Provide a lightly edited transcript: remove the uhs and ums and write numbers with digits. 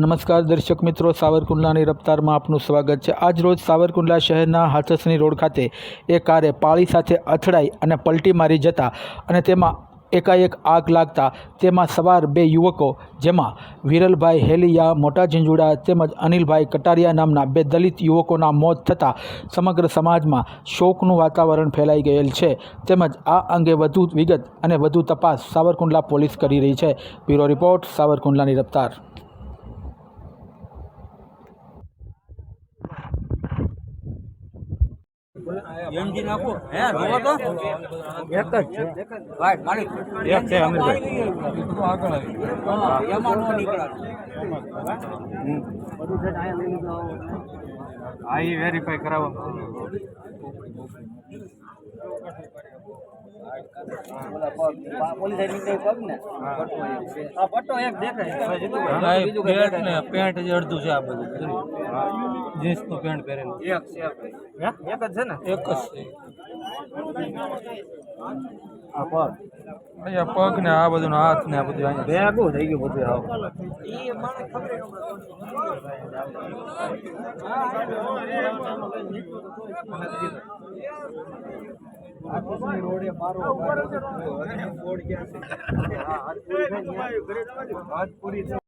નમસ્કાર દર્શક મિત્રો, સાવરકુંડલાની રફતારમાં આપનું સ્વાગત છે। આજ રોજ સાવરકુંડલા શહેરના હાથસણી રોડ ખાતે એક કારે પાળી સાથે અથડાઈ અને પલટી મારી જતા અને તેમાં એકાએક આગ લાગતા તેમાં સવાર બે યુવકો જેમાં વિરલભાઈ હેલિયા મોટા ઝીંઝુડા તેમજ અનિલભાઈ કટારિયા નામના બે દલિત યુવકોના મોત થતાં સમગ્ર સમાજમાં શોકનું વાતાવરણ ફેલાઈ ગયેલ છે। તેમજ આ અંગે વધુ વિગત અને વધુ તપાસ સાવરકુંડલા પોલીસ કરી રહી છે। Bureau report, સાવરકુંડલાની રફતાર। એમજી નાખો હે જોવો તો એક જ છે ભાઈ માલિક એક છે અમીરભાઈ આગળ આવી એમાં નો નીકળાય બધું છે આયા લઈ લીધો આ ઈ વેરીફાઈ કરાવો પોલીસ આઈડી પગ ને આ પટ્ટો એક દેખાય બીજું પેન્ટ ને પેન્ટ જે અડધું છે આ બધું જીન્સ નું પેન્ટ પહેરેલું એક છે ભાઈ એક જ છે ને એક જ છે આ પગ અહીંયા પગ ને આ બધું હાથ ને આ બધું અહીંયા ભેગું થઈ ગયું બધું આવ ઈ મને ખબર આ રોડે મારો ફોડ ગયા છે હા હાથ પૂરી